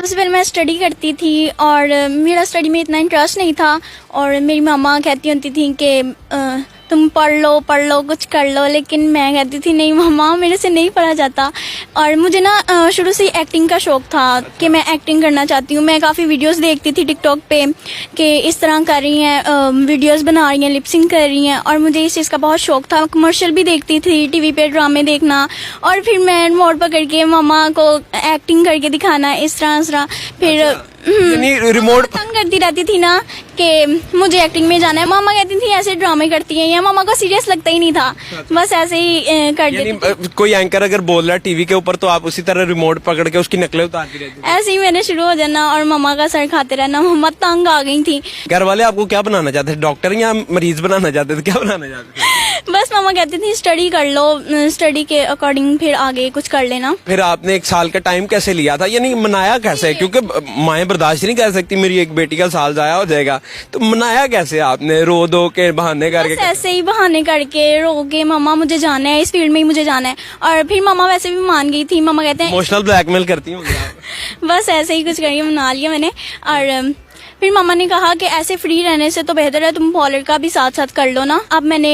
सबसे पहले मैं स्टडी करती थी और मेरा स्टडी में इतना इंटरेस्ट नहीं था और मेरी मामा कहती होती थी कि तुम पढ़ लो कुछ कर लो, लेकिन मैं कहती थी नहीं मम्मा मेरे से नहीं पढ़ा जाता। और मुझे ना शुरू से ही एक्टिंग का शौक़ था कि मैं एक्टिंग करना चाहती हूँ। मैं काफ़ी वीडियोस देखती थी टिकटॉक पे कि इस तरह कर रही हैं, वीडियोस बना रही हैं, लिपसिंग कर रही हैं, और मुझे इस चीज़ का बहुत शौक़ था। कमर्शियल भी देखती थी, टीवी पे ड्रामे देखना, और फिर मैं रिमोट पकड़ के मम्मा को एक्टिंग करके दिखाना, इस तरह फिर रिमोट तंग करती रहती थी ना कि मुझे एक्टिंग में जाना है। मामा कहती थी ऐसे ड्रामे करती हैं, या मामा को सीरियस लगता ही नहीं था, बस ऐसे ही कर देती। कोई एंकर अगर बोल रहा है टीवी के ऊपर तो आप उसी तरह रिमोट पकड़ के उसकी नकलें उतारती रहती ऐसे ही मैंने शुरू हो जाना और मामा का सर खाते रहना। मम्मा तंग आ गई थी। घर वाले आपको क्या बनाना चाहते थे, डॉक्टर या मरीज बनाना चाहते थे, क्या बनाना चाहते थे? बस मामा कहती थी स्टडी कर लो, स्टडी के अकॉर्डिंग फिर आगे कुछ कर लेना। फिर आपने 1 साल का टाइम कैसे लिया था, यानी मनाया कैसे? क्योंकि माएं बर्दाश्त नहीं कर सकती मेरी एक बेटी का साल जाया हो जाएगा, तो मनाया कैसे आपने? रो दो के बहाने करके? बस ऐसे ही बहाने करके रो के मम्मा मुझे जाना है, इस फील्ड में ही मुझे जाना है। और फिर मम्मा वैसे भी मान गई थी। मम्मा कहते हैं इमोशनल ब्लैकमेल करती होंगी आप। बस ऐसे ही कुछ करके मना लिया मैंने। और फिर मम्मा ने कहा कि ऐसे फ्री रहने से तो बेहतर है तुम पार्लर का भी साथ साथ कर लो ना। अब मैंने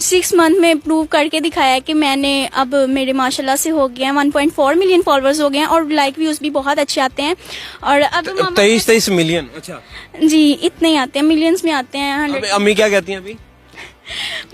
6 मंथ में प्रूव करके दिखाया है कि मैंने अब मेरे माशाल्लाह से हो गया है 1.4 मिलियन फॉलोअर्स हो गए हैं और लाइक व्यूज भी बहुत अच्छे आते हैं। और अब 23 मिलियन? अच्छा जी, इतने ही आते हैं, मिलियंस में आते हैं। 100। अम्मी क्या कहती हैं अभी?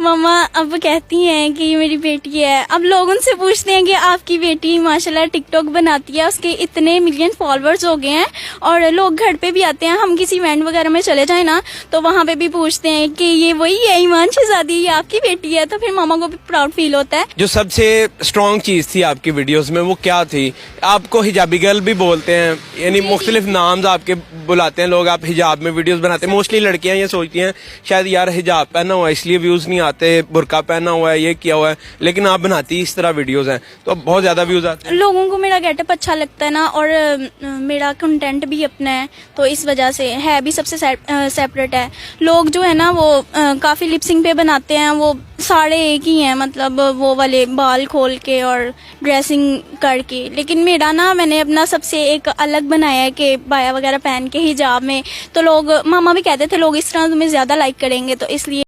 मम्मा अब कहती हैं कि ये मेरी बेटी है। अब लोग उनसे पूछते हैं कि आपकी बेटी माशाल्लाह टिकटॉक बनाती है, उसके इतने मिलियन फॉलोअर्स हो गए हैं। और लोग घर पे भी आते हैं, हम किसी इवेंट वगैरह में चले जाए ना तो वहाँ पे भी पूछते हैं कि ये वही है ईमान शहजादी, ये आपकी बेटी है। तो फिर मामा को भी प्राउड फील होता है। जो सबसे स्ट्रॉन्ग चीज थी आपकी वीडियोस में वो क्या थी? आपको हिजाबी गर्ल भी बोलते हैं, यानी मुख्तलिफ नाम आपके बुलाते हैं लोग, आप हिजाब में वीडियोस बनाते हैं। मोस्टली लड़कियां ये सोचती हैं शायद यार हिजाब पहना हुआ है इसलिए व्यूज नहीं आते, बुर्का पहना हुआ है, ये किया हुआ है, लेकिन आप बनाती इस तरह वीडियोस हैं तो बहुत ज्यादा व्यूज आते हैं। लोगों को मेरा गेटअप अच्छा लगता है ना, और मेरा कंटेंट भी अपना है, तो इस वजह से है भी सबसे सेपरेट है। लोग जो है ना वो काफी लिपसिंग पे बनाते हैं, वो सारे एक ही हैं, मतलब वो वाले बाल खोल के और ड्रेसिंग करके। लेकिन मेरा ना मैंने अपना सबसे एक अलग बनाया है कि बाया वगैरह पहन के हिजाब में। तो लोग, मामा भी कहते थे लोग इस तरह तुम्हें ज्यादा लाइक करेंगे, तो इसलिए